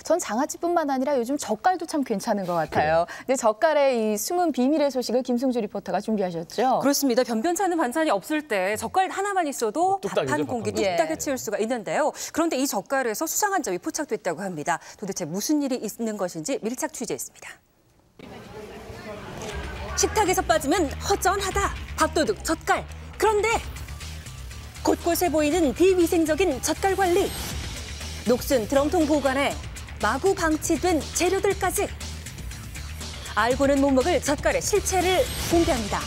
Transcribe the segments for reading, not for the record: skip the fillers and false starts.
전 장아찌뿐만 아니라 요즘 젓갈도 참 괜찮은 것 같아요. 근데 젓갈의 이 숨은 비밀의 소식을 김승주 리포터가 준비하셨죠? 그렇습니다. 변변찮은 반찬이 없을 때 젓갈 하나만 있어도 밥 한 공기 뚝딱에 예. 채울 수가 있는데요. 그런데 이 젓갈에서 수상한 점이 포착됐다고 합니다. 도대체 무슨 일이 있는 것인지 밀착 취재했습니다. 식탁에서 빠지면 허전하다. 밥도둑 젓갈. 그런데 곳곳에 보이는 비위생적인 젓갈 관리. 녹슨 드럼통 보관에 마구 방치된 재료들까지. 알고는 못 먹을 젓갈의 실체를 공개합니다.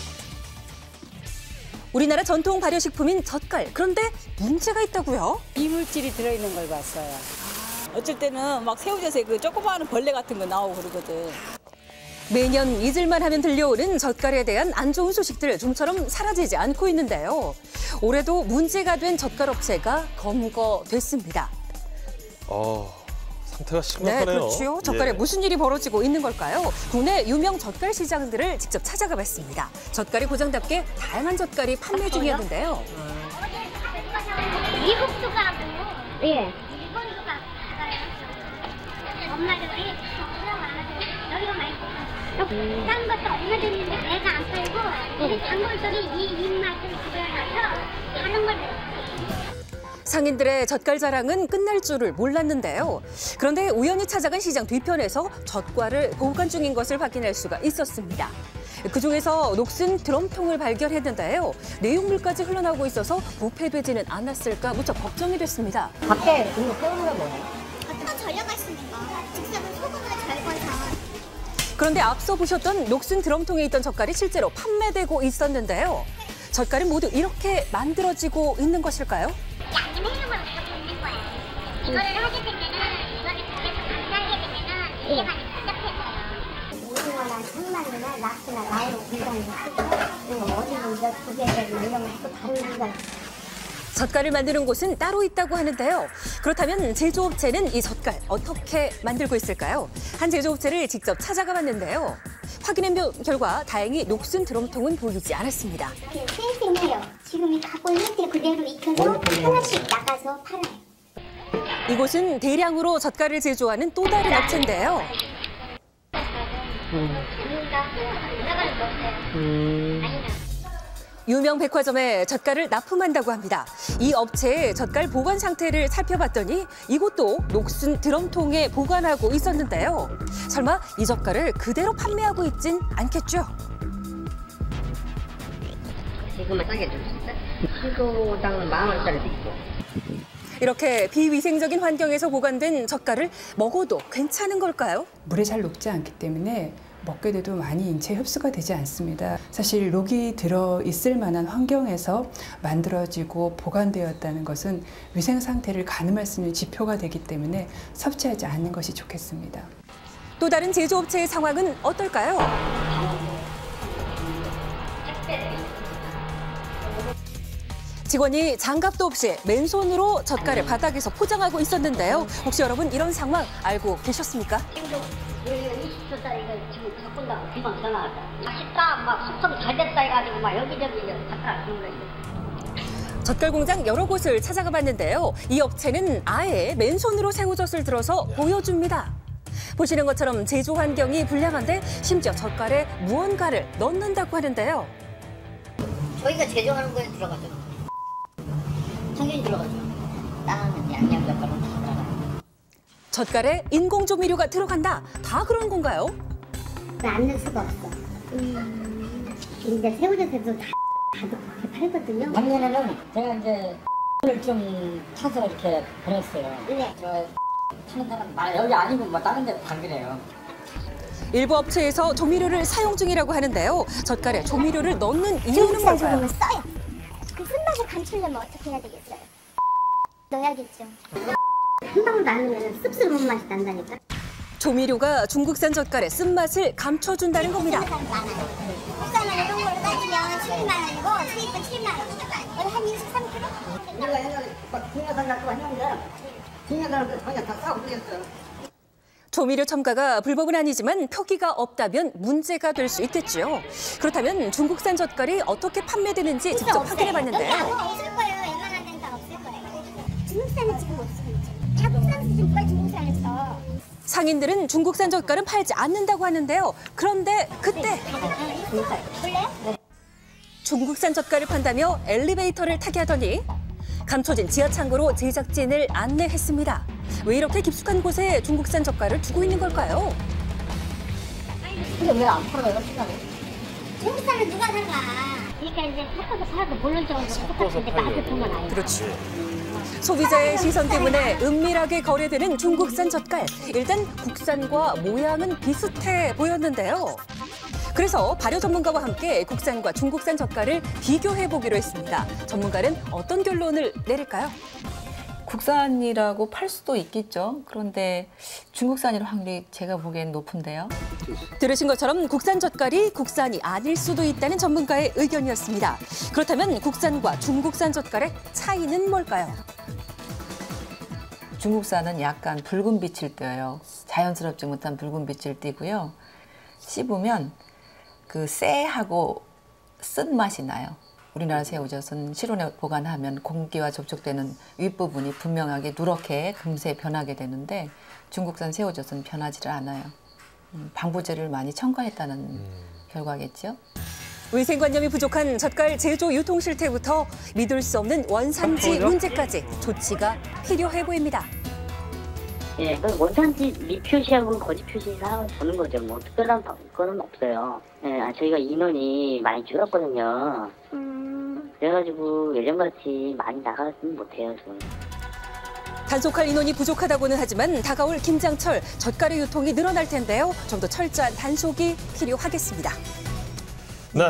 우리나라 전통 발효식품인 젓갈. 그런데 문제가 있다고요? 이물질이 들어있는 걸 봤어요. 어쩔 때는 막 새우젓에 그 조그마한 벌레 같은 거 나오고 그러거든. 매년 잊을만 하면 들려오는 젓갈에 대한 안 좋은 소식들 좀처럼 사라지지 않고 있는데요. 올해도 문제가 된 젓갈 업체가 검거됐습니다. 상태가 심각하네요. 네, 그렇죠. 젓갈에 무슨 일이 벌어지고 있는 걸까요? 국내 유명 젓갈 시장들을 직접 찾아가 봤습니다. 젓갈이 고장답게 다양한 젓갈이 판매 중이었는데요. 미국도 가고, 일본도 가고, 엄마도 여기가 말고, 딴 것도 얼마 됐는데 배가 안 팔고, 우리 단골들이 이 입맛을 부려놔서 다른 걸 먹어요. 상인들의 젓갈 자랑은 끝날 줄을 몰랐는데요. 그런데 우연히 찾아간 시장 뒤편에서 젓갈을 보관 중인 것을 확인할 수가 있었습니다. 그중에서 녹슨 드럼통을 발견했는데요. 내용물까지 흘러나오고 있어서 부패되지는 않았을까 무척 걱정이 됐습니다. 밖에 이거 빼는 거 뭐예요? 또 절여갈 수 있는 거. 즉석은 소금을 절거서. 그런데 앞서 보셨던 녹슨 드럼통에 있던 젓갈이 실제로 판매되고 있었는데요. 젓갈은 모두 이렇게 만들어지고 있는 것일까요? 양념해놓은 걸 갖고 있는 거야. 이거를 하게 되면은, 이거를 계속 감사하게 되면은, 이게 많이 복잡해져요. 오징어나 상만이나 낙지나 나오는 공장에서 쓰고, 어디는 이제 두개나 이런 것도 다른 공장. 젓갈을 만드는 곳은 따로 있다고 하는데요. 그렇다면 제조업체는 이 젓갈 어떻게 만들고 있을까요? 한 제조업체를 직접 찾아가 봤는데요. 확인한 결과 다행히 녹슨 드럼통은 보이지 않았습니다. 쌩쌩해요. 지금 이 갖고 있는 상태를 그대로 익혀서 하나씩 나가서 팔아요. 이곳은 대량으로 젓갈을 제조하는 또 다른 업체인데요. 유명 백화점에 젓갈을 납품한다고 합니다. 이 업체의 젓갈 보관 상태를 살펴봤더니 이곳도 녹슨 드럼통에 보관하고 있었는데요. 설마 이 젓갈을 그대로 판매하고 있진 않겠죠? 지금은 싸게 줄 수 있어? 키로당 10,000원짜리도 있고. 이렇게 비위생적인 환경에서 보관된 젓갈을 먹어도 괜찮은 걸까요? 물에 잘 녹지 않기 때문에 먹게 돼도 많이 인체에 흡수가 되지 않습니다. 사실 녹이 들어있을 만한 환경에서 만들어지고 보관되었다는 것은 위생 상태를 가늠할 수 있는 지표가 되기 때문에 섭취하지 않는 것이 좋겠습니다. 또 다른 제조업체의 상황은 어떨까요? 직원이 장갑도 없이 맨손으로 젓갈을 바닥에서 포장하고 있었는데요. 혹시 여러분 이런 상황 알고 계셨습니까? 20초짜리 이거 지금 갖고 온다고 금방 전화 왔다. 맛있다, 막 숙성 잘 됐다 해가지고 막 여기저기 갖다 주는 거예요. 젓갈 공장 여러 곳을 찾아가 봤는데요. 이 업체는 아예 맨손으로 새우젓을 들어서 보여줍니다. 보시는 것처럼 제조 환경이 불량한데 심지어 젓갈에 무언가를 넣는다고 하는데요. 저희가 제조하는 거에 들어가죠. 당연히 들어가죠. 다른 양념 젓갈은 다 들어가요. 젓갈에 인공 조미료가 들어간다. 다 그런 건가요? 안 넣을 수가 없어. 이제 새우젓에도 다 그렇게 팔거든요. 작년에는 제가 이제 을 좀 타서 이렇게 보냈어요. 네. 저 타는 사람 여기 아니고 뭐 다른 데 다 그래요. 일부 업체에서 조미료를 사용 중이라고 하는데요. 젓갈에 조미료를 넣는 이유는 중국산 뭘까요? 소금을 써요. 그 쓴맛을 감추려면 어떻게 해야 되겠어요? 넣어야겠죠. 한 방울도 안 넣으면 씁쓸한 맛이 난다니까. 조미료가 중국산 젓갈의 쓴맛을 감춰준다는 겁니다. 국산은 이런 걸로 따지면 12만 원이고 수입은 7만 원. 한 23kg? 우리가 옛날에 막 국내산 갖고 했는데 국내산은 그냥 다 싸고 그랬어요. 조미료 첨가가 불법은 아니지만 표기가 없다면 문제가 될 수 있겠죠. 그렇다면 중국산 젓갈이 어떻게 판매되는지 직접 확인해봤는데요. 없을 거예요. 웬만한 데는 다 없을 거예요. 중국산은 지금 없어요. 다 국산 수준과 중국산에서 상인들은 중국산 젓갈은 팔지 않는다고 하는데요. 그런데 그때 중국산 젓갈을 판다며 엘리베이터를 타게 하더니 감춰진 지하 창고로 제작진을 안내했습니다. 왜 이렇게 깊숙한 곳에 중국산 젓갈을 두고 있는 걸까요? 근데 왜 안 팔아요, 시간에? 중국산을 누가 사가? 그러니까 이제 섞어서 팔아도 모른 척하고 똑같은데 맛을 보면 알죠. 그렇죠. 소비자의 시선 때문에 은밀하게 거래되는 중국산 젓갈. 일단 국산과 모양은 비슷해 보였는데요. 그래서 발효 전문가와 함께 국산과 중국산 젓갈을 비교해보기로 했습니다. 전문가는 어떤 결론을 내릴까요? 국산이라고 팔 수도 있겠죠. 그런데 중국산일 확률이 제가 보기엔 높은데요. 들으신 것처럼 국산 젓갈이 국산이 아닐 수도 있다는 전문가의 의견이었습니다. 그렇다면 국산과 중국산 젓갈의 차이는 뭘까요? 중국산은 약간 붉은 빛을 띄어요. 자연스럽지 못한 붉은 빛을 띠고요. 씹으면 그 쎄하고 쓴 맛이 나요. 우리나라 새우젓은 실온에 보관하면 공기와 접촉되는 윗부분이 분명하게 누렇게 금세 변하게 되는데 중국산 새우젓은 변하지를 않아요. 방부제를 많이 첨가했다는 결과겠죠. 위생관념이 부족한 젓갈 제조 유통 실태부터 믿을 수 없는 원산지 문제까지 조치가 필요해 보입니다. 예, 그 원산지 미표시하고 거짓 표시 사항을 보는 거죠. 뭐 특별한 거는 없어요. 예, 저희가 인원이 많이 줄었거든요. 그래가지고 예전같이 많이 나가지는 못해요, 지금. 단속할 인원이 부족하다고는 하지만 다가올 김장철 젓갈의 유통이 늘어날 텐데요. 좀 더 철저한 단속이 필요하겠습니다. 네,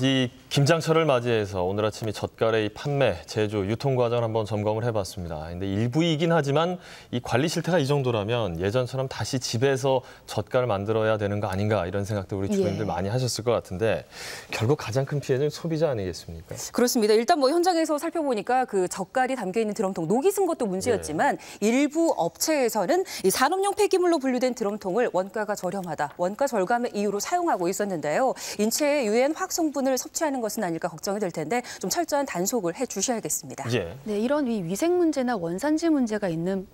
이 김장철을 맞이해서 오늘 아침 이 젓갈의 판매, 제조, 유통 과정을 한번 점검을 해봤습니다. 근데 일부이긴 하지만 이 관리 실태가 이 정도라면 예전처럼 다시 집에서 젓갈을 만들어야 되는 거 아닌가 이런 생각도 우리 주부님들 많이 하셨을 것 같은데 결국 가장 큰 피해는 소비자 아니겠습니까? 그렇습니다. 일단 뭐 현장에서 살펴보니까 그 젓갈이 담겨 있는 드럼통 녹이 쓴 것도 문제였지만 일부 업체에서는 이 산업용 폐기물로 분류된 드럼통을 원가가 저렴하다, 원가 절감의 이유로 사용하고 있었는데요. 인체에 유해한 화학 성분을 섭취하는 것은 아닐까 걱정이 될 텐데 좀 철저한 단속을 해주셔야겠습니다. 예. 네, 이런 위생 문제나 원산지 문제가 있는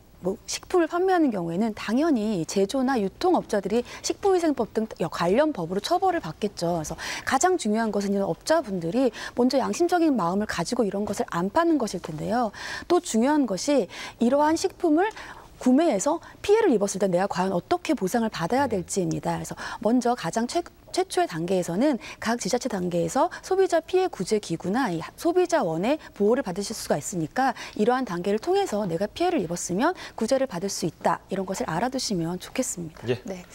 식품을 판매하는 경우에는 당연히 제조나 유통업자들이 식품위생법 등 관련 법으로 처벌을 받겠죠. 그래서 가장 중요한 것은 이런 업자분들이 먼저 양심적인 마음을 가지고 이런 것을 안 파는 것일 텐데요. 또 중요한 것이 이러한 식품을 구매해서 피해를 입었을 때 내가 과연 어떻게 보상을 받아야 될지입니다. 그래서 먼저 가장 최초의 단계에서는 각 지자체 단계에서 소비자 피해 구제 기구나 이 소비자원의 보호를 받으실 수가 있으니까 이러한 단계를 통해서 내가 피해를 입었으면 구제를 받을 수 있다. 이런 것을 알아두시면 좋겠습니다. 예. 네.